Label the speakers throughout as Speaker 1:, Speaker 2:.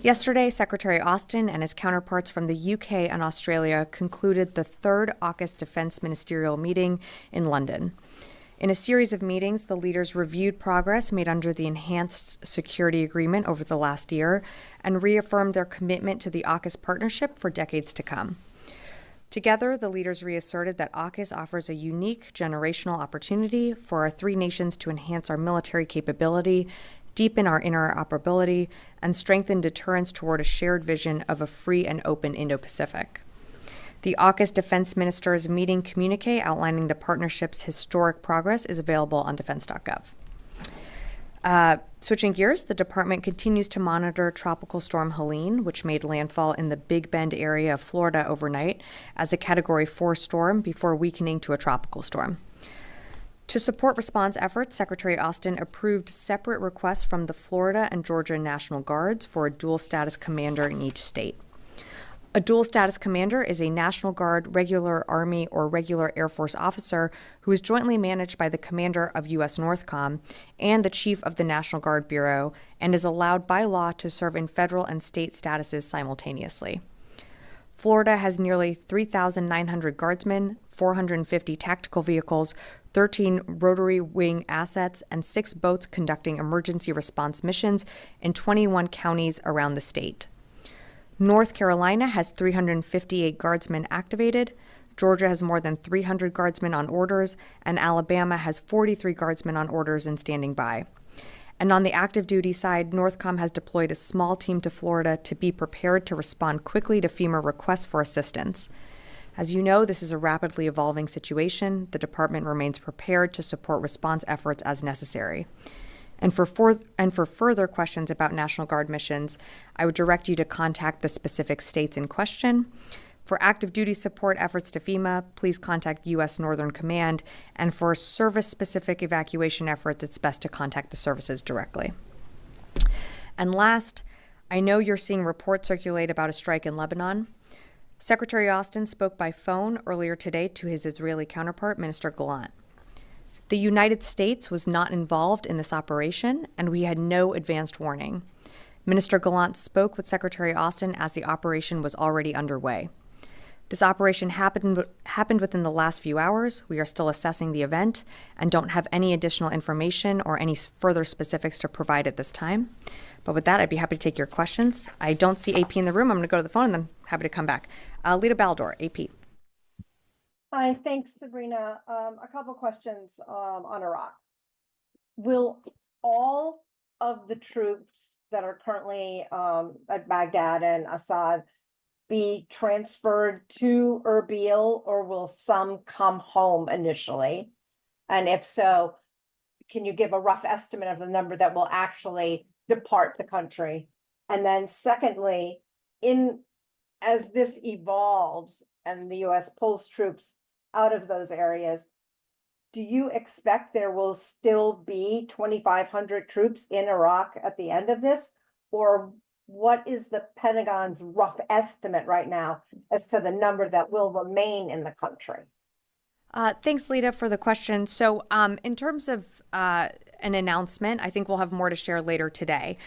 Speaker 1: Yesterday, Secretary Austin and his counterparts from the UK and Australia concluded the third AUKUS Defence Ministerial meeting in London. In a series of meetings, the leaders reviewed progress made under the Enhanced Security Agreement over the last year and reaffirmed their commitment to the AUKUS partnership for decades to come. Together, the leaders reasserted that AUKUS offers a unique generational opportunity for our three nations to enhance our military capability, deepen our interoperability, and strengthen deterrence toward a shared vision of a free and open Indo-Pacific. The AUKUS Defense Ministers meeting communique outlining the partnership's historic progress is available on defense.gov. Switching gears, the department continues to monitor Tropical Storm Helene, which made landfall in the Big Bend area of Florida overnight as a Category 4 storm before weakening to a tropical storm. To support response efforts, Secretary Austin approved separate requests from the Florida and Georgia National Guards for a dual status commander in each state. A dual status commander is a National Guard, regular Army, or regular Air Force officer who is jointly managed by the commander of U.S. Northcom and the chief of the National Guard Bureau and is allowed by law to serve in federal and state statuses simultaneously. Florida has nearly 3,900 guardsmen, 450 tactical vehicles, 13 rotary wing assets, and 6 boats conducting emergency response missions in 21 counties around the state. North Carolina has 358 guardsmen activated, Georgia has more than 300 guardsmen on orders, and Alabama has 43 guardsmen on orders and standing by. And on the active duty side, Northcom has deployed a small team to Florida to be prepared to respond quickly to FEMA requests for assistance. As you know, this is a rapidly evolving situation. The department remains prepared to support response efforts as necessary. And for further questions about National Guard missions, I would direct you to contact the specific states in question. For active duty support efforts to FEMA, please contact U.S. Northern Command, and for service-specific evacuation efforts, it's best to contact the services directly. And last, I know you're seeing reports circulate about a strike in Lebanon. Secretary Austin spoke by phone earlier today to his Israeli counterpart, Minister Gallant. The United States was not involved in this operation, and we had no advanced warning. Minister Gallant spoke with Secretary Austin as the operation was already underway. This operation happened within the last few hours. We are still assessing the event and don't have any additional information or any further specifics to provide at this time. But with that, I'd be happy to take your questions. I don't see AP in the room. I'm going to go to the phone and then happy to come back. Lita Baldor, AP.
Speaker 2: Hi, thanks, Sabrina. A couple questions on Iraq. Will all of the troops that are currently at Baghdad and Assad be transferred to Erbil, or will some come home initially? And if so, can you give a rough estimate of the number that will actually depart the country? And then secondly, as this evolves and the U.S. pulls troops out of those areas, do you expect there will still be 2,500 troops in Iraq at the end of this? Or what is the Pentagon's rough estimate right now as to the number that will remain in the country?
Speaker 1: Thanks, Lita, for the question. So in terms of an announcement, I think we'll have more to share later today.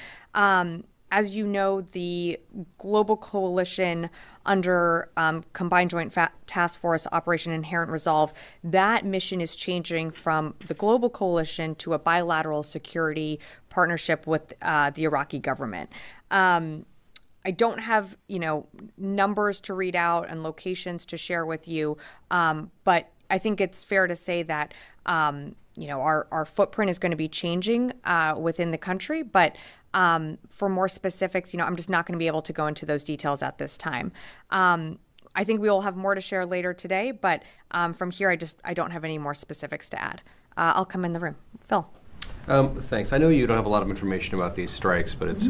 Speaker 1: As you know, the global coalition under Combined Joint Task Force Operation Inherent Resolve, that mission is changing from the global coalition to a bilateral security partnership with the Iraqi government. I don't have, numbers to read out and locations to share with you, but I think it's fair to say that, our footprint is going to be changing within the country, but for more specifics, I'm just not going to be able to go into those details at this time. I think we will have more to share later today, but from here, I don't have any more specifics to add. I'll come in the room. Phil.
Speaker 3: Thanks. I know you don't have a lot of information about these strikes, but it's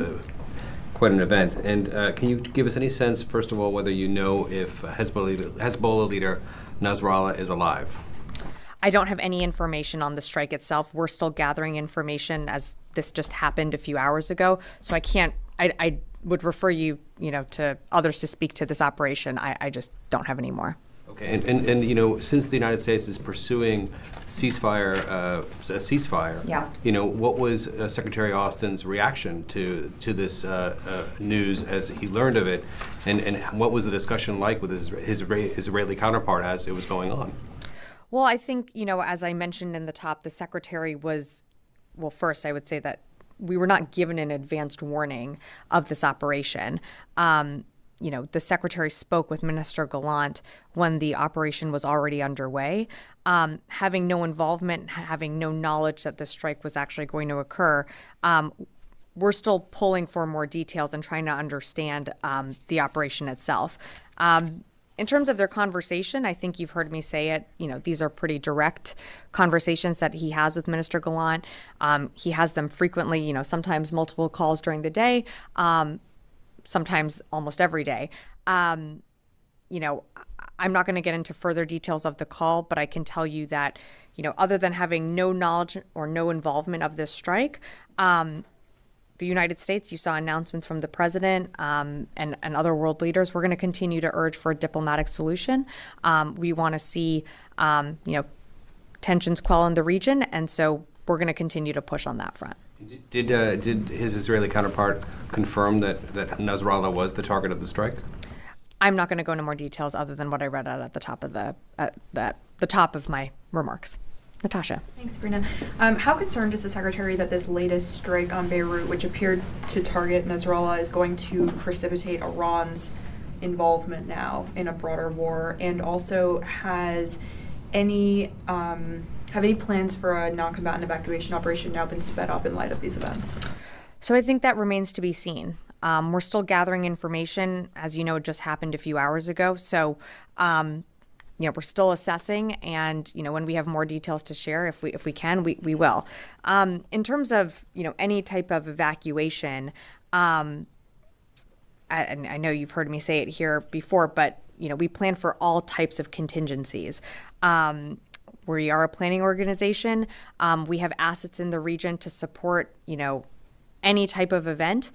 Speaker 3: quite an event. And can you give us any sense, first of all, whether you know if Hezbollah leader Nasrallah is alive?
Speaker 1: I don't have any information on the strike itself. We're still gathering information as this just happened a few hours ago. So I would refer you, to others to speak to this operation. I just don't have any more.
Speaker 3: Okay, and you know, since the United States is pursuing a ceasefire,
Speaker 1: Yeah.
Speaker 3: you know, what was Secretary Austin's reaction to this news as he learned of it, and what was the discussion like with his Israeli counterpart as it was going on?
Speaker 1: Well, I think, you know, as I mentioned in the top, the secretary was, well, first I would say that we were not given an advanced warning of this operation. You know, the secretary spoke with Minister Gallant when the operation was already underway. Having no involvement, having no knowledge that this strike was actually going to occur, we're still pulling for more details and trying to understand the operation itself. In terms of their conversation, I think you've heard me say it, you know, these are pretty direct conversations that he has with Minister Gallant. He has them frequently, you know, sometimes multiple calls during the day, sometimes almost every day. You know, I'm not going to get into further details of the call, but I can tell you that, you know, other than having no knowledge or no involvement of this strike, the United States, you saw announcements from the president and other world leaders. We're going to continue to urge for a diplomatic solution. We want to see, you know, tensions quell in the region, and so we're going to continue to push on that front.
Speaker 3: Did his Israeli counterpart confirm that Nasrallah was the target of the strike?
Speaker 1: I'm not going to go into more details other than what I read out at the top of the top of my remarks. Natasha.
Speaker 4: Thanks, Sabrina. How concerned is the Secretary that this latest strike on Beirut, which appeared to target Nasrallah, is going to precipitate Iran's involvement now in a broader war? And also, have any plans for a non-combatant evacuation operation now been sped up in light of these events?
Speaker 1: So I think that remains to be seen. We're still gathering information. As you know, it just happened a few hours ago. So, you know, we're still assessing, and, you know, when we have more details to share, if we can, we will. In terms of, you know, any type of evacuation, and I know you've heard me say it here before, but, you know, we plan for all types of contingencies. We are a planning organization. We have assets in the region to support, you know, any type of event.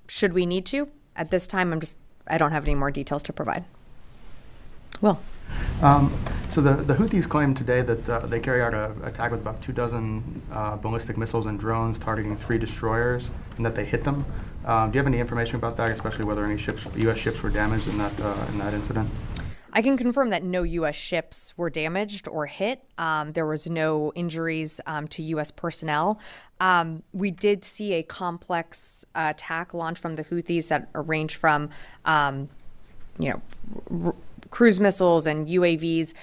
Speaker 1: Should we need to? At this time, I don't have any more details to provide. Will.
Speaker 5: So the Houthis claim today that they carry out an attack with about 24 ballistic missiles and drones targeting 3 destroyers, and that they hit them. Do you have any information about that, especially whether any U.S. ships were damaged in that incident?
Speaker 1: I can confirm that no U.S. ships were damaged or hit. There was no injuries to U.S. personnel. We did see a complex attack launched from the Houthis that ranged from, you know, cruise missiles and UAVs.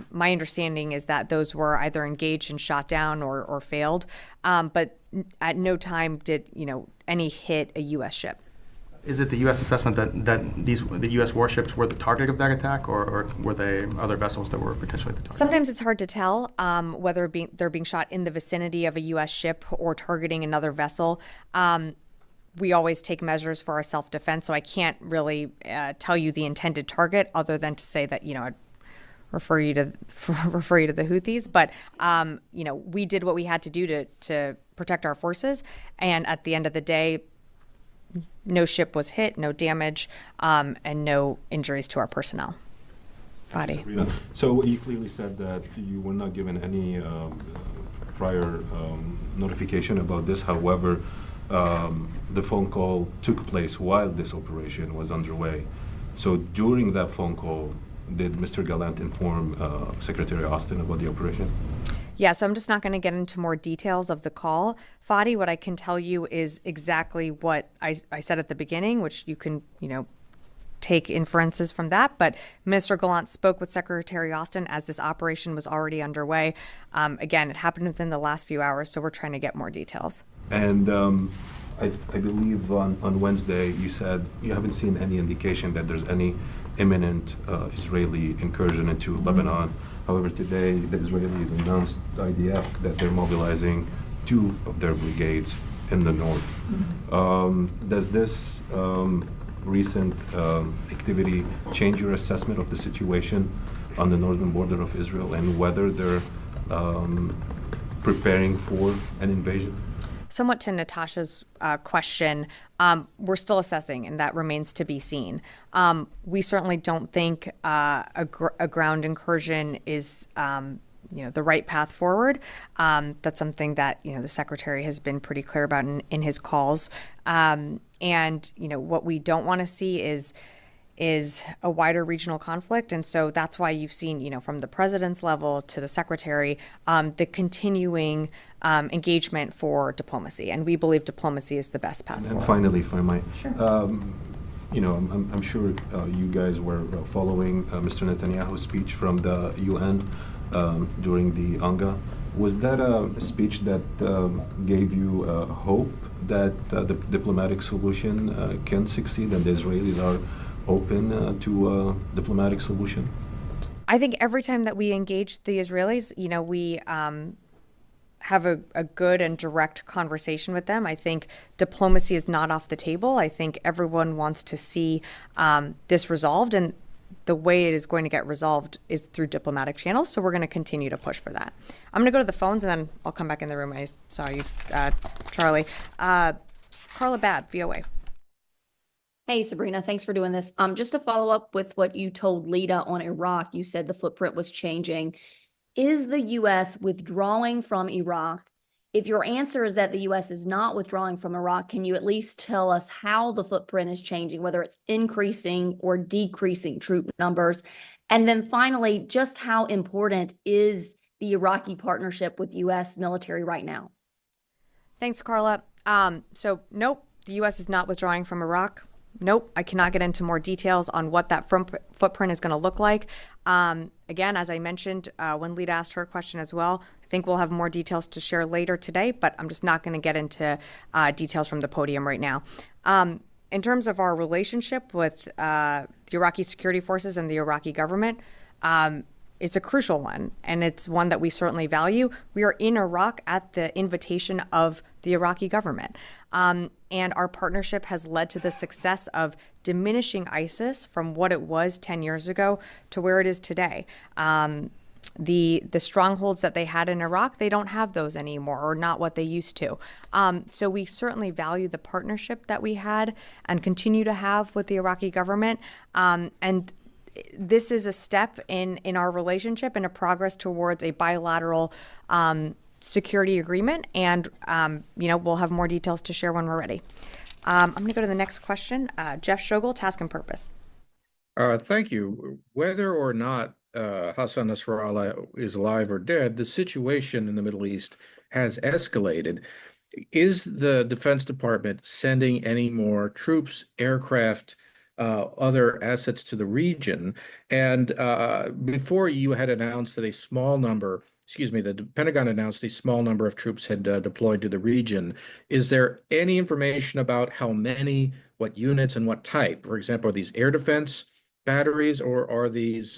Speaker 1: My understanding is that those were either engaged and shot down or failed, but at no time did, you know, any hit a U.S. ship.
Speaker 5: Is it the U.S. assessment that the U.S. warships were the target of that attack, or were they other vessels that were potentially the target?
Speaker 1: Sometimes it's hard to tell whether they're being shot in the vicinity of a U.S. ship or targeting another vessel. We always take measures for our self-defense, so I can't really tell you the intended target other than to say that, you know, I'd refer you to the Houthis. But, you know, we did what we had to do to protect our forces, and at the end of the day, no ship was hit, no damage, and no injuries to our personnel. Fadi.
Speaker 6: Sabrina, so you clearly said that you were not given any prior notification about this. However, the phone call took place while this operation was underway. So during that phone call, did Mr. Gallant inform Secretary Austin about the operation?
Speaker 1: Yeah, so I'm just not going to get into more details of the call. Fadi, what I can tell you is exactly what I said at the beginning, which you can, you know, take inferences from that. But Minister Gallant spoke with Secretary Austin as this operation was already underway. Again, it happened within the last few hours, so we're trying to get more details.
Speaker 6: And I believe on Wednesday you said you haven't seen any indication that there's any imminent Israeli incursion into Lebanon. However, today the Israelis announced, IDF, that they're mobilizing 2 of their brigades in the north. Does this recent activity change your assessment of the situation on the northern border of Israel and whether they're preparing for an invasion?
Speaker 1: somewhat to Natasha's question, we're still assessing, and that remains to be seen. We certainly don't think a ground incursion is the right path forward. That's something that, the Secretary has been pretty clear about in his calls. And, what we don't want to see is a wider regional conflict. And so that's why you've seen, from the president's level to the secretary, the continuing engagement for diplomacy. And we believe diplomacy is the best path
Speaker 6: And
Speaker 1: forward.
Speaker 6: finally, if I might.
Speaker 1: Sure.
Speaker 6: I'm sure you guys were following Mr. Netanyahu's speech from the UN during the UNGA. Was that a speech that gave you hope that the diplomatic solution can succeed and the Israelis are open to a diplomatic solution?
Speaker 1: I think every time that we engage the Israelis, we have a good and direct conversation with them. I think diplomacy is not off the table. I think everyone wants to see this resolved, and the way it is going to get resolved is through diplomatic channels. So we're going to continue to push for that. I'm going to go to the phones, and then I'll come back in the room. I saw you, Charlie. Carla Babb, VOA.
Speaker 7: Hey, Sabrina, thanks for doing this. Just to follow up with what you told Lita on Iraq, you said the footprint was changing. Is the U.S. withdrawing from Iraq? If your answer is that the U.S. is not withdrawing from Iraq, can you at least tell us how the footprint is changing, whether it's increasing or decreasing troop numbers? And then finally, just how important is the Iraqi partnership with U.S. military right now?
Speaker 1: Thanks, Carla. So, nope, the U.S. is not withdrawing from Iraq. Nope, I cannot get into more details on what that footprint is going to look like. Again, as I mentioned, when Lita asked her question as well, I think we'll have more details to share later today, but I'm just not going to get into details from the podium right now. In terms of our relationship with the Iraqi security forces and the Iraqi government, it's a crucial one, and it's one that we certainly value. We are in Iraq at the invitation of the Iraqi government. And our partnership has led to the success of diminishing ISIS from what it was 10 years ago to where it is today. The strongholds that they had in Iraq, they don't have those anymore, or not what they used to. So we certainly value the partnership that we had and continue to have with the Iraqi government. And this is a step in our relationship and a progress towards a bilateral security agreement. And, we'll have more details to share when we're ready. I'm going to go to the next question. Jeff Shogel, Task and Purpose.
Speaker 8: Thank you. Whether or not Hassan Nasrallah is alive or dead, the situation in the Middle East has escalated. Is the Defense Department sending any more troops, aircraft, other assets to the region? And before you had announced that the Pentagon announced a small number of troops had deployed to the region. Is there any information about how many, what units, and what type? For example, are these air defense batteries, or are these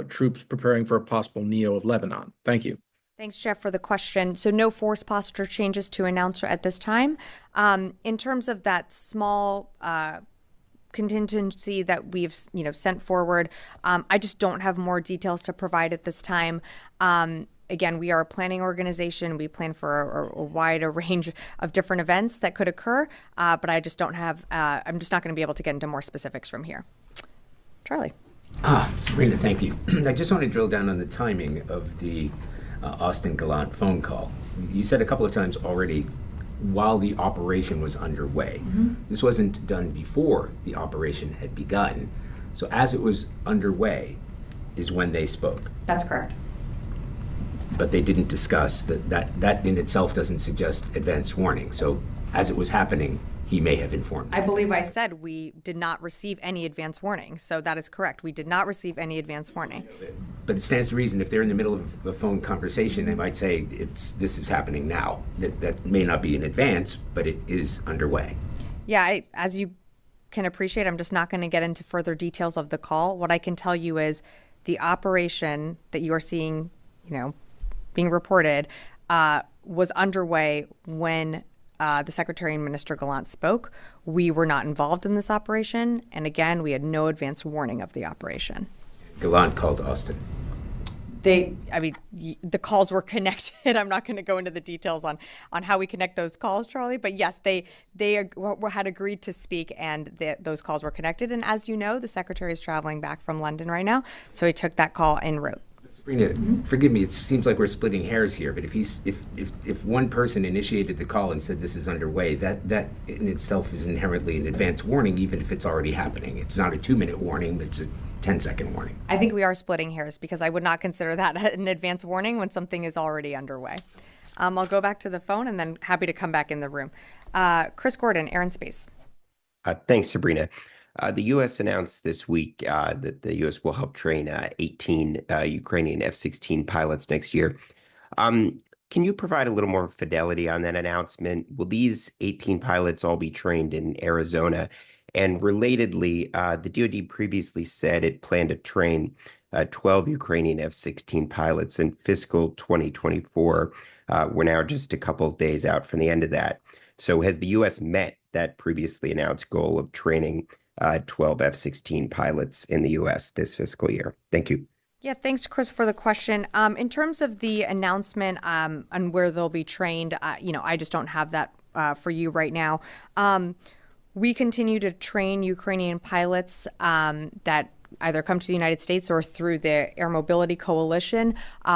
Speaker 8: troops preparing for a possible NEO of Lebanon? Thank you.
Speaker 1: Thanks, Jeff, for the question. So no force posture changes to announce at this time. In terms of that small contingency that we've sent forward, I just don't have more details to provide at this time. Again, we are a planning organization. We plan for a wide range of different events that could occur, but I just don't have, I'm just not going to be able to get into more specifics from here. Charlie.
Speaker 9: Sabrina, thank you. I just want to drill down on the timing of the Austin Gallant phone call. You said a couple of times already, while the operation was underway. Mm-hmm. This wasn't done before the operation had begun. So as it was underway is when they spoke.
Speaker 1: That's correct.
Speaker 9: But they didn't discuss that in itself doesn't suggest advance warning. So as it was happening, he may have informed.
Speaker 1: I believe I said we did not receive any advance warning. So that is correct. We did not receive any advance warning.
Speaker 9: But it stands to reason if they're in the middle of a phone conversation, they might say this is happening now. That may not be in advance, but it is underway.
Speaker 1: Yeah, as you can appreciate, I'm just not going to get into further details of the call. What I can tell you is the operation that you are seeing, being reported, was underway when the Secretary and Minister Gallant spoke. We were not involved in this operation, and again, we had no advance warning of the operation.
Speaker 9: Gallant called Austin.
Speaker 1: The calls were connected. I'm not going to go into the details on how we connect those calls, Charlie. But yes, they had agreed to speak, and those calls were connected. And as you know, the secretary is traveling back from London right now, so he took that call en route.
Speaker 9: Sabrina, forgive me, it seems like we're splitting hairs here, but if one person initiated the call and said this is underway, that in itself is inherently an advance warning, even if it's already happening. It's not a 2-minute warning, but it's a 10-second warning.
Speaker 1: I think we are splitting hairs because I would not consider that an advance warning when something is already underway. I'll go back to the phone and then happy to come back in the room. Chris Gordon, Air and Space.
Speaker 10: Thanks, Sabrina. The U.S. announced this week that the U.S. will help train 18 Ukrainian F-16 pilots next year. Can you provide a little more fidelity on that announcement? Will these 18 pilots all be trained in Arizona? And relatedly, the DoD previously said it planned to train 12 Ukrainian F-16 pilots in fiscal 2024. We're now just a couple of days out from the end of that. So has the U.S. met that previously announced goal of training 12 F-16 pilots in the U.S. this fiscal year? Thank you.
Speaker 1: Yeah, thanks, Chris, for the question. In terms of the announcement on where they'll be trained, I just don't have that for you right now. We continue to train Ukrainian pilots that either come to the United States or through the Air Mobility Coalition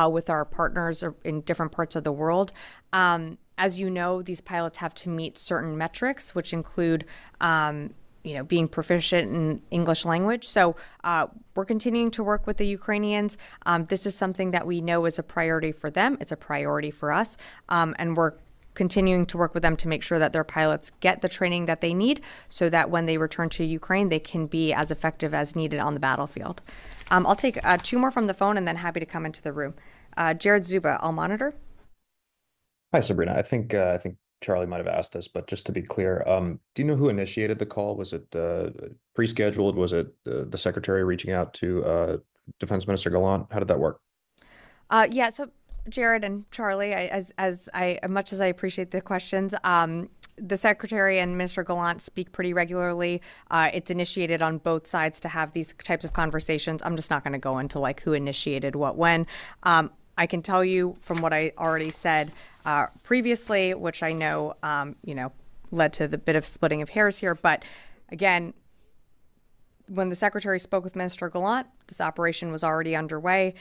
Speaker 1: with our partners in different parts of the world. As you know, these pilots have to meet certain metrics, which include being proficient in English language. So we're continuing to work with the Ukrainians. This is something that we know is a priority for them. It's a priority for us. And we're continuing to work with them to make sure that their pilots get the training that they need so that when they return to Ukraine, they can be as effective as needed on the battlefield. I'll take 2 more from the phone and then happy to come into the room. Jared Zuba, I'll monitor.
Speaker 11: Hi, Sabrina. I think Charlie might have asked this, but just to be clear, do you know who initiated the call? Was it pre-scheduled? Was it the secretary reaching out to Defense Minister Gallant? How did that work?
Speaker 1: Yeah, so Jared and Charlie, as much as I appreciate the questions, the Secretary and Minister Gallant speak pretty regularly. It's initiated on both sides to have these types of conversations. I'm just not going to go into who initiated what when. I can tell you from what I already said previously, which I know, led to the bit of splitting of hairs here. But again, when the Secretary spoke with Minister Gallant, this operation was already underway.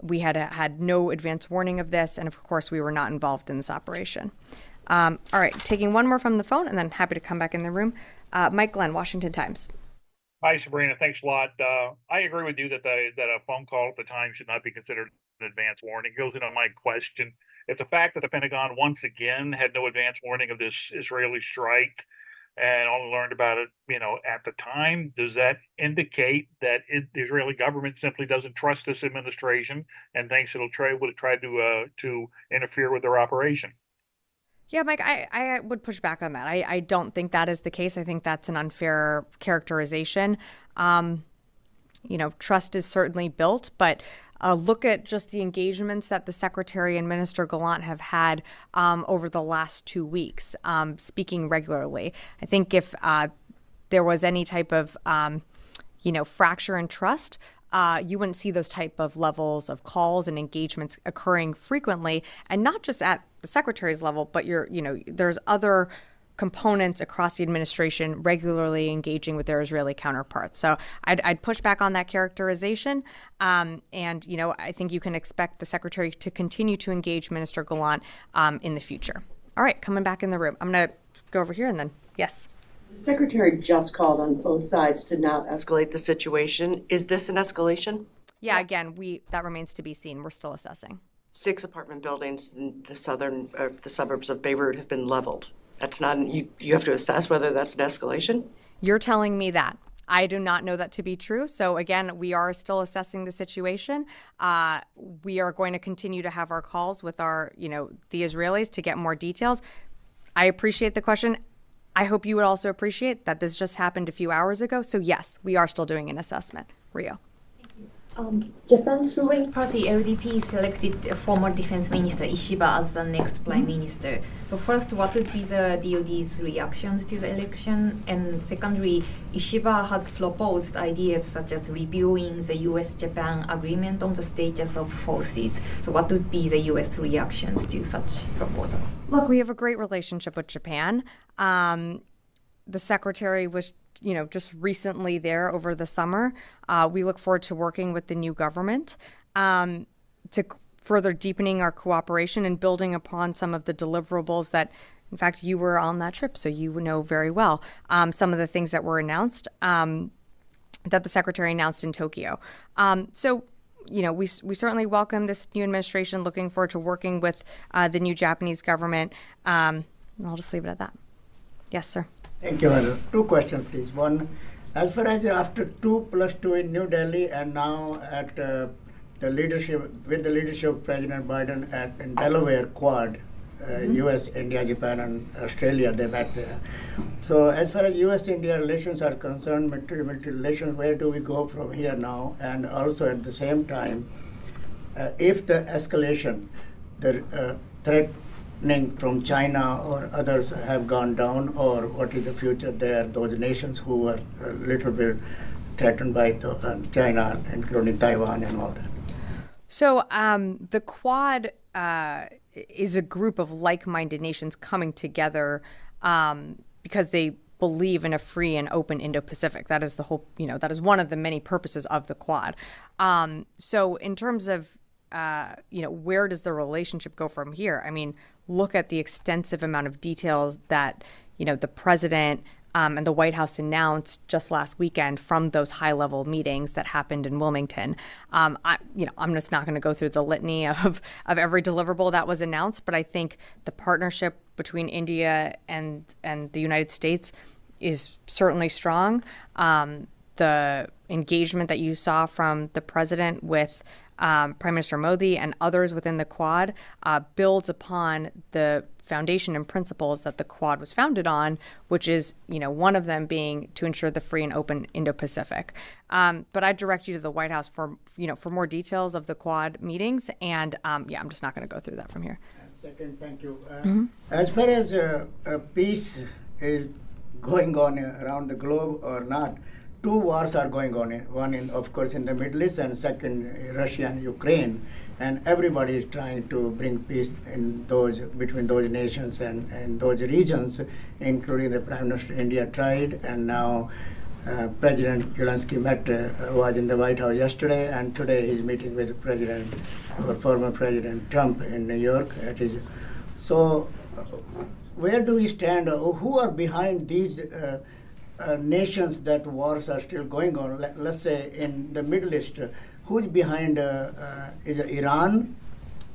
Speaker 1: We had no advance warning of this, and of course, we were not involved in this operation. All right, taking one more from the phone, and then happy to come back in the room. Mike Glenn, Washington Times.
Speaker 12: Hi, Sabrina. Thanks a lot. I agree with you that a phone call at the time should not be considered an advance warning. It goes into my question. If the fact that the Pentagon once again had no advance warning of this Israeli strike and only learned about it, at the time, does that indicate that the Israeli government simply doesn't trust this administration and thinks would have tried to interfere with their operation?
Speaker 1: Yeah, Mike, I would push back on that. I don't think that is the case. I think that's an unfair characterization. Trust is certainly built, but look at just the engagements that the Secretary and Minister Gallant have had over the last 2 weeks, speaking regularly. I think if there was any type of, fracture in trust, you wouldn't see those type of levels of calls and engagements occurring frequently, and not just at the Secretary's level, but there's other components across the administration regularly engaging with their Israeli counterparts. So I'd push back on that characterization. And I think you can expect the Secretary to continue to engage Minister Gallant in the future. All right, coming back in the room. I'm going to go over here and then, yes.
Speaker 13: The Secretary just called on both sides to not escalate the situation. Is this an escalation?
Speaker 1: Yeah, again, that remains to be seen. We're still assessing.
Speaker 13: 6 apartment buildings in the suburbs of Beirut have been leveled. That's not, you have to assess whether that's an escalation?
Speaker 1: You're telling me that. I do not know that to be true. So again, we are still assessing the situation. We are going to continue to have our calls with the Israelis to get more details. I appreciate the question. I hope you would also appreciate that this just happened a few hours ago. So yes, we are still doing an assessment. Rio.
Speaker 14: Japan's ruling party LDP selected former Defense Minister Ishiba as the next Prime Minister. So first, what would be the DoD's reactions to the election? And secondly, Ishiba has proposed ideas such as reviewing the US-Japan agreement on the status of forces. So what would be the US reactions to such proposal?
Speaker 1: Look, we have a great relationship with Japan. The secretary was just recently there over the summer. We look forward to working with the new government to further deepening our cooperation and building upon some of the deliverables that, in fact, you were on that trip, so you know very well some of the things that were announced, that the secretary announced in Tokyo. We certainly welcome this new administration, looking forward to working with the new Japanese government. And I'll just leave it at that. Yes, sir.
Speaker 15: Thank you, Heather. Two questions, please. One, as far as after 2+2 in New Delhi and now at the leadership of President Biden in Delaware Quad, U.S., India, Japan, and Australia, they met there. So as far as U.S.-India relations are concerned, military relations, where do we go from here now? And also at the same time, if the escalation, the threatening from China or others have gone down, or what is the future there, those nations who are a little bit threatened by China, including Taiwan and all that?
Speaker 1: So the Quad is a group of like-minded nations coming together because they believe in a free and open Indo-Pacific. That is the whole, that is one of the many purposes of the Quad. So in terms of, where does the relationship go from here? I mean, look at the extensive amount of details that, the president and the White House announced just last weekend from those high-level meetings that happened in Wilmington. I'm just not going to go through the litany of every deliverable that was announced, but I think the partnership between India and the United States is certainly strong. The engagement that you saw from the president with Prime Minister Modi and others within the Quad builds upon the foundation and principles that the Quad was founded on, which is, one of them being to ensure the free and open Indo-Pacific. But I direct you to the White House for more details of the Quad meetings. And I'm just not going to go through that from here.
Speaker 15: Second, thank you. As far as peace is going on around the globe or not, two wars are going on. One, of course, in the Middle East, and second, Russia and Ukraine. And everybody is trying to bring peace between those nations and those regions, including the Prime Minister of India tried, and now President Zelensky was in the White House yesterday, and today he's meeting with former President Trump in New York. So where do we stand? Who are behind these nations that wars are still going on? Let's say in the Middle East, who's behind? Is it Iran?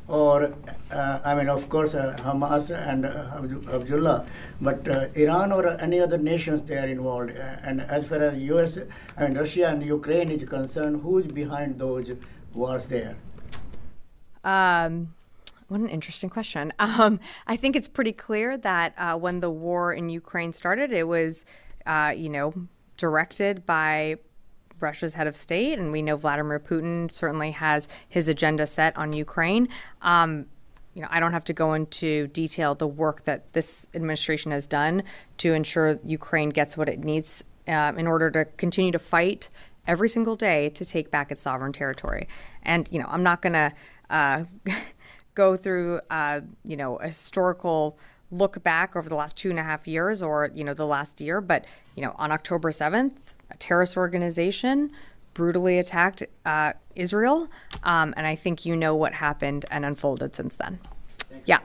Speaker 15: Or, of course, Hamas and Abdullah, but Iran or any other nations they are involved. And as far as Russia and Ukraine is concerned, who's behind those wars there?
Speaker 1: What an interesting question. I think it's pretty clear that when the war in Ukraine started, it was, directed by Russia's head of state, and we know Vladimir Putin certainly has his agenda set on Ukraine. I don't have to go into detail the work that this administration has done to ensure Ukraine gets what it needs in order to continue to fight every single day to take back its sovereign territory. And, I'm not going to go through, a historical look back over the last 2.5 years or, the last year, but, on October 7th, a terrorist organization brutally attacked Israel, and I think what happened and unfolded since then. Yeah.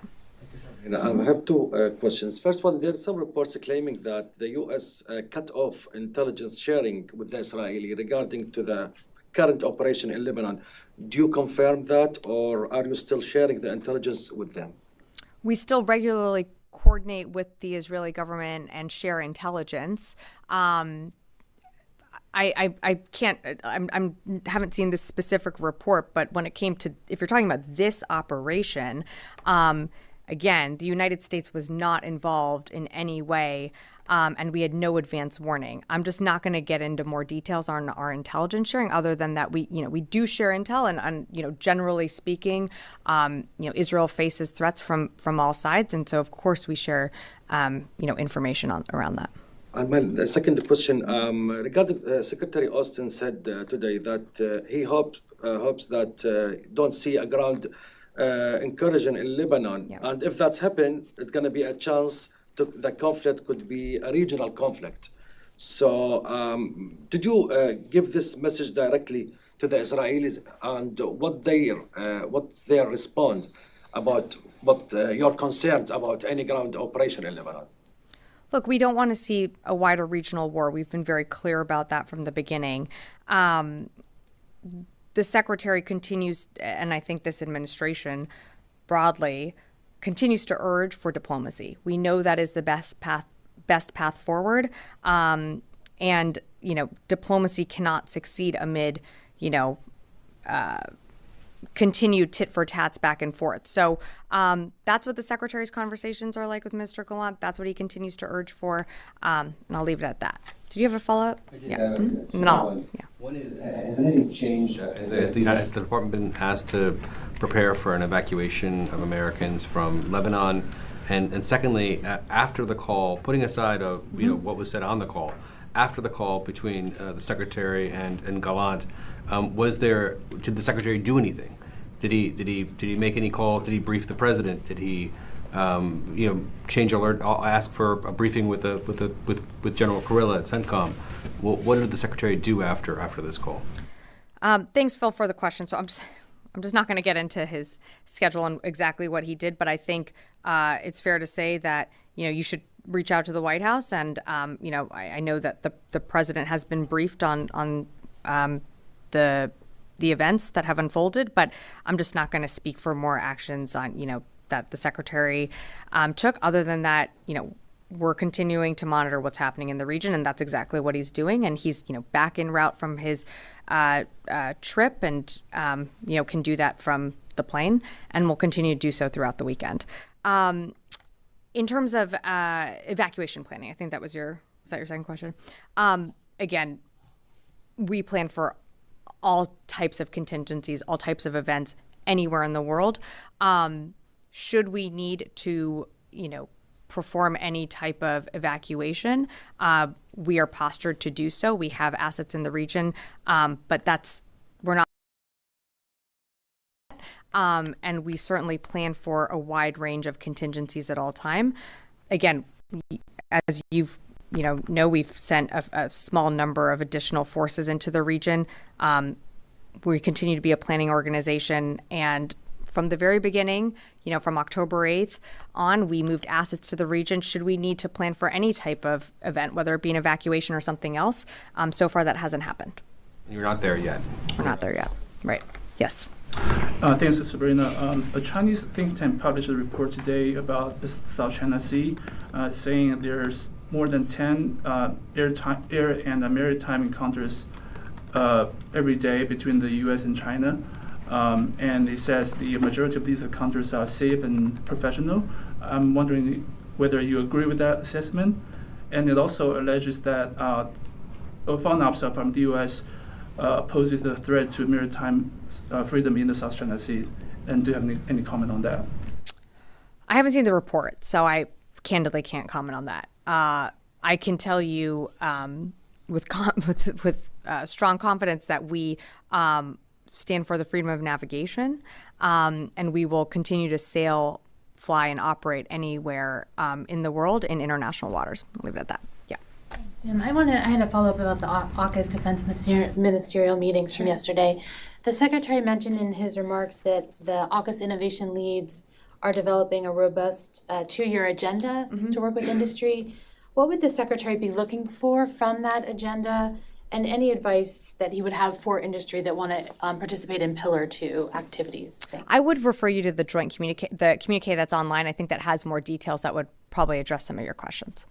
Speaker 16: I have two questions. First one, there's some reports claiming that the U.S. Cut off intelligence sharing with the Israeli regarding to the current operation in Lebanon. Do you confirm that, or are you still sharing the intelligence with them?
Speaker 1: We still regularly coordinate with the Israeli government and share intelligence. I can't, haven't seen this specific report, but when it came to, if you're talking about this operation, again, the United States was not involved in any way, and we had no advance warning. I'm just not going to get into more details on our intelligence sharing, other than that we do share intel, and generally speaking, Israel faces threats from all sides, and so of course we share information around that.
Speaker 16: And the second question regarding Secretary Austin said today that he hopes that don't see a ground incursion in Lebanon, and if that's happened, it's going to be a chance the conflict could be a regional conflict. So, did you give this message directly to the Israelis, and what's their response about what your concerns about any ground operation in Lebanon?
Speaker 1: Look, we don't want to see a wider regional war. We've been very clear about that from the beginning. The secretary continues, and I think this administration broadly continues to urge for diplomacy. We know that is the best path forward. And diplomacy cannot succeed amid, continued tit for tats back and forth. So that's what the secretary's conversations are like with Mr. Gallant. That's what he continues to urge for. And I'll leave it at that. Did you have a follow-up?
Speaker 3: One is, has anything changed? Has the department been asked to prepare for an evacuation of Americans from Lebanon? And secondly, after the call, putting aside what was said on the call, after the call between the secretary and Gallant, did the secretary do anything? Did he make any calls? Did he brief the president? Did he change alert? I'll ask for a briefing with General Kurilla at CENTCOM. What did the secretary do after this call?
Speaker 1: Thanks, Phil, for the question. So I'm just not going to get into his schedule and exactly what he did, but I think it's fair to say that you should reach out to the White House, and I know that the president has been briefed on the events that have unfolded, but I'm just not going to speak for more actions on that the secretary took. Other than that, we're continuing to monitor what's happening in the region, and that's exactly what he's doing. And he's back en route from his trip, and can do that from the plane, and will continue to do so throughout the weekend. In terms of evacuation planning, I think was that your second question? Again, we plan for all types of contingencies, all types of events anywhere in the world. Should we need to, perform any type of evacuation, we are postured to do so. We have assets in the region, but we're not. And we certainly plan for a wide range of contingencies at all time. Again, as you've we've sent a small number of additional forces into the region. We continue to be a planning organization, and from the very beginning, from October 8th on, we moved assets to the region should we need to plan for any type of event, whether it be an evacuation or something else. So far, that hasn't happened.
Speaker 3: You're not there yet.
Speaker 1: We're not there yet. Right. Yes.
Speaker 17: Thanks, Sabrina. A Chinese think tank published a report today about the South China Sea, saying there's more than 10 air and maritime encounters every day between the U.S. and China. And it says the majority of these encounters are safe and professional. I'm wondering whether you agree with that assessment. And it also alleges that a foreign officer from the U.S. poses a threat to maritime freedom in the South China Sea. And do you have any comment on that?
Speaker 1: I haven't seen the report, so I candidly can't comment on that. I can tell you with strong confidence that we stand for the freedom of navigation, and we will continue to sail, fly, and operate anywhere in the world in international waters. I'll leave it at that. Yeah.
Speaker 18: I had a follow-up about the AUKUS defense ministerial meetings from yesterday. The secretary mentioned in his remarks that the AUKUS innovation leads are developing a robust 2-year agenda to work with industry. What would the secretary be looking for from that agenda, and any advice that he would have for industry that want to participate in Pillar 2 activities? Thanks.
Speaker 1: I would refer you to the joint communique that's online. I think that has more details that would probably address some of your questions.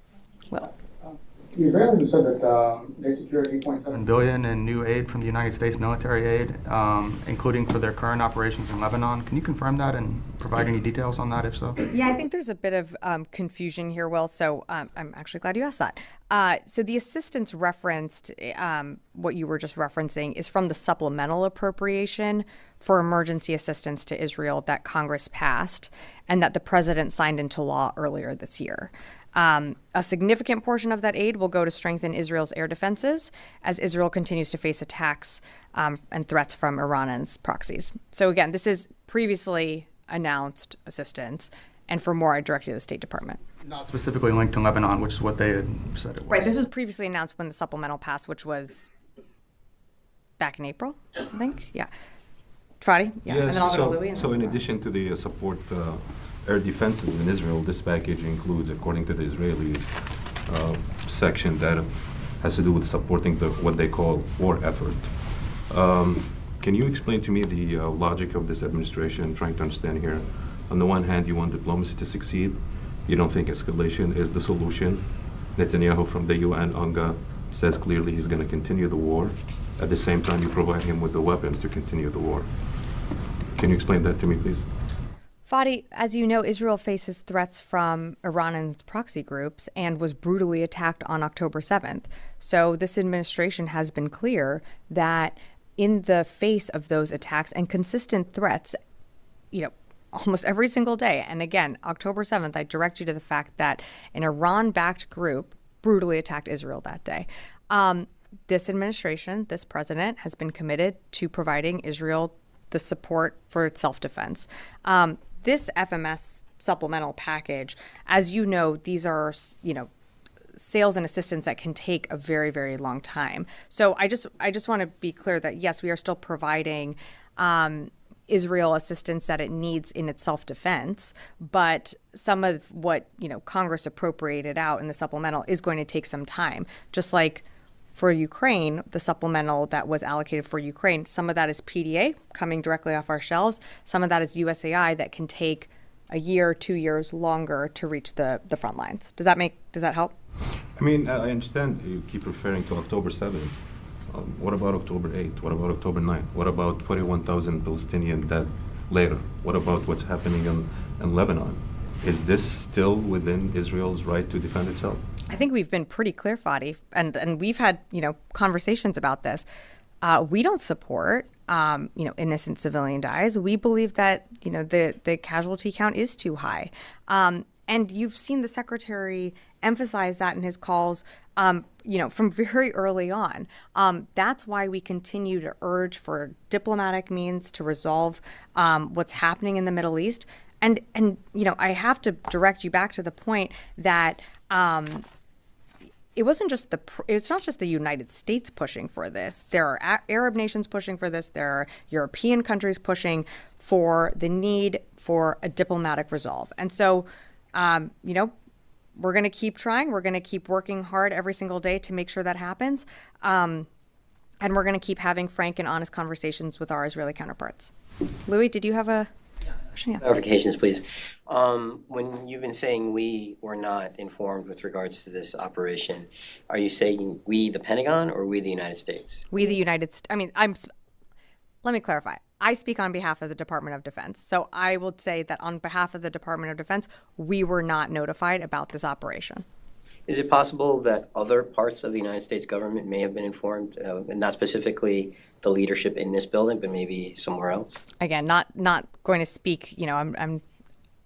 Speaker 1: Will.
Speaker 5: The Israelis said that they secured $8.7 billion in new aid from the United States military aid, including for their current operations in Lebanon. Can you confirm that and provide any details on that, if so?
Speaker 1: Yeah, I think there's a bit of confusion here, Will. So I'm actually glad you asked that. So the assistance referenced, what you were just referencing, is from the supplemental appropriation for emergency assistance to Israel that Congress passed and that the president signed into law earlier this year. A significant portion of that aid will go to strengthen Israel's air defenses as Israel continues to face attacks and threats from Iran and its proxies. So again, this is previously announced assistance, and for more, I direct you to the State Department.
Speaker 5: Not specifically linked to Lebanon, which is what they had said it was.
Speaker 1: Right, this was previously announced when the supplemental passed, which was back in April, I think. Yeah. Fadi? Yeah, and
Speaker 6: Yes,
Speaker 1: then I'll go to Louis.
Speaker 6: so in addition to the support air defenses in Israel, this package includes, according to the Israelis, section that has to do with supporting what they call war effort. Can you explain to me the logic of this administration trying to understand here? On the one hand, you want diplomacy to succeed. You don't think escalation is the solution. Netanyahu from the UN UNGA says clearly he's going to continue the war. At the same time, you provide him with the weapons to continue the war. Can you explain that to me, please?
Speaker 1: Fadi, as you know, Israel faces threats from Iran and its proxy groups and was brutally attacked on October 7th. So this administration has been clear that in the face of those attacks and consistent threats, almost every single day, and again, October 7th, I direct you to the fact that an Iran-backed group brutally attacked Israel that day. This administration, this president, has been committed to providing Israel the support for its self-defense. This FMS supplemental package, as you know, these are, sales and assistance that can take a very, very long time. So I just want to be clear that, yes, we are still providing Israel assistance that it needs in its self-defense, but some of what, Congress appropriated out in the supplemental is going to take some time. Just like for Ukraine, the supplemental that was allocated for Ukraine, some of that is PDA coming directly off our shelves. Some of that is USAI that can take a year, 2 years longer to reach the front lines. Does that help?
Speaker 6: I mean, I understand you keep referring to October 7th. What about October 8th? What about October 9th? What about 41,000 Palestinian dead later? What about what's happening in Lebanon? Is this still within Israel's right to defend itself?
Speaker 1: I think we've been pretty clear, Fadi, and we've had, conversations about this. We don't support, innocent civilian dies. We believe that, the casualty count is too high. And you've seen the secretary emphasize that in his calls, from very early on. That's why we continue to urge for diplomatic means to resolve what's happening in the Middle East. And I have to direct you back to the point that it's not just the United States pushing for this. There are Arab nations pushing for this. There are European countries pushing for the need for a diplomatic resolve. And so, we're going to keep trying. We're going to keep working hard every single day to make sure that happens. And we're going to keep having frank and honest conversations with our Israeli counterparts. Louis, did you have a question? Yeah.
Speaker 19: Clarifications, please. When you've been saying we were not informed with regards to this operation, are you saying we, the Pentagon, or we, the United States?
Speaker 1: We, the United States. Let me clarify. I speak on behalf of the Department of Defense. So I will say that on behalf of the Department of Defense, we were not notified about this operation.
Speaker 19: Is it possible that other parts of the United States government may have been informed, and not specifically the leadership in this building, but maybe somewhere else?
Speaker 1: Again, not going to speak, I'm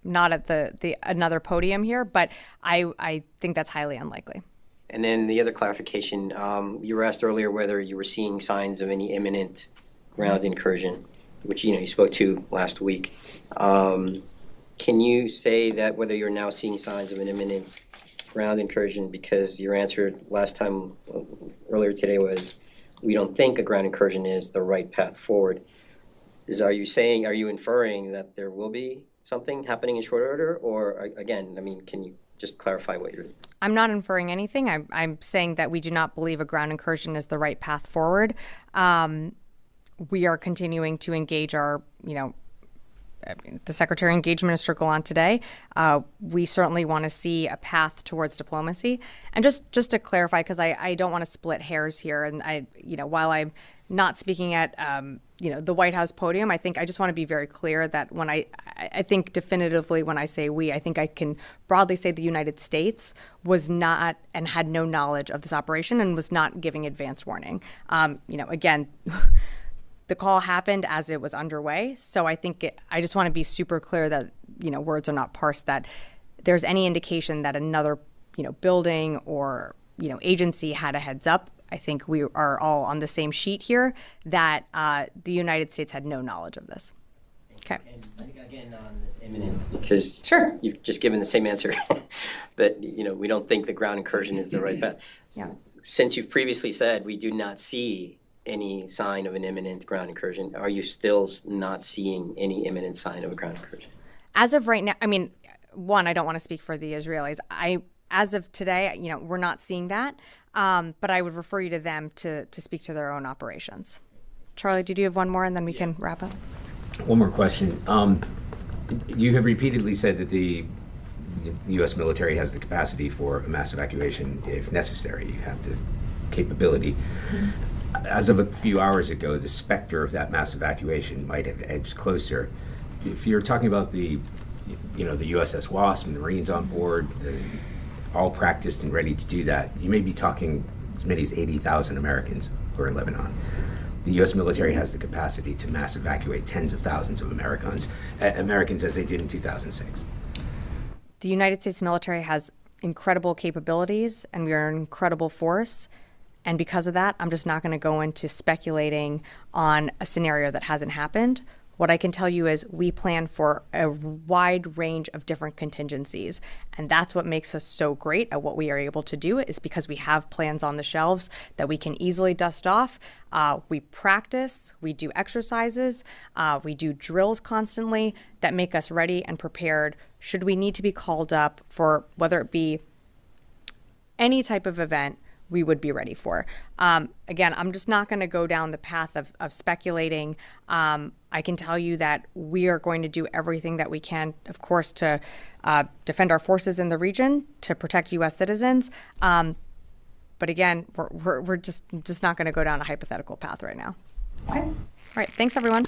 Speaker 1: not at the another podium here, but I think that's highly unlikely.
Speaker 19: And then the other clarification, you were asked earlier whether you were seeing signs of any imminent ground incursion, which you spoke to last week. Can you say that whether you're now seeing signs of an imminent ground incursion, because your answer last time earlier today was we don't think a ground incursion is the right path forward. Are you inferring that there will be something happening in short order, or again, can you just clarify what you're...
Speaker 1: I'm not inferring anything. I'm saying that we do not believe a ground incursion is the right path forward. We are continuing to engage our, the Secretary engaged Minister Gallant today. We certainly want to see a path towards diplomacy. And just to clarify, because I don't want to split hairs here, and while I'm not speaking at the White House podium, I think I just want to be very clear that when I think definitively when I say we, I think I can broadly say the United States was not and had no knowledge of this operation and was not giving advance warning. Again, the call happened as it was underway. So I think I just want to be super clear that, words are not parsed, that there's any indication that another, building or, agency had a heads up. I think we are all on the same sheet here that the United States had no knowledge of this. Okay.
Speaker 19: And again, on this imminent, because sure, you've just given the same answer that, we don't think the ground incursion is the right path.
Speaker 1: Yeah.
Speaker 19: Since you've previously said we do not see any sign of an imminent ground incursion, are you still not seeing any imminent sign of a ground incursion?
Speaker 1: As of right now, I mean, one, I don't want to speak for the Israelis. As of today, we're not seeing that. But I would refer you to them to speak to their own operations. Charlie, did you have one more, and then we can wrap up?
Speaker 9: One more question. You have repeatedly said that the U.S. military has the capacity for a mass evacuation if necessary. You have the capability. As of a few hours ago, the specter of that mass evacuation might have edged closer. If you're talking about the USS Wasp and the Marines on board, all practiced and ready to do that, you may be talking as many as 80,000 Americans who are in Lebanon. The U.S. military has the capacity to mass evacuate tens of thousands of Americans as they did in 2006.
Speaker 1: The United States military has incredible capabilities, and we are an incredible force. And because of that, I'm just not going to go into speculating on a scenario that hasn't happened. What I can tell you is we plan for a wide range of different contingencies. And that's what makes us so great at what we are able to do, is because we have plans on the shelves that we can easily dust off. We practice, we do exercises, we do drills constantly that make us ready and prepared should we need to be called up for whether it be any type of event we would be ready for. Again, I'm just not going to go down the path of speculating. I can tell you that we are going to do everything that we can, of course, to defend our forces in the region, to protect U.S. citizens. But again, we're just not going to go down a hypothetical path right now. Okay. All right. Thanks, everyone.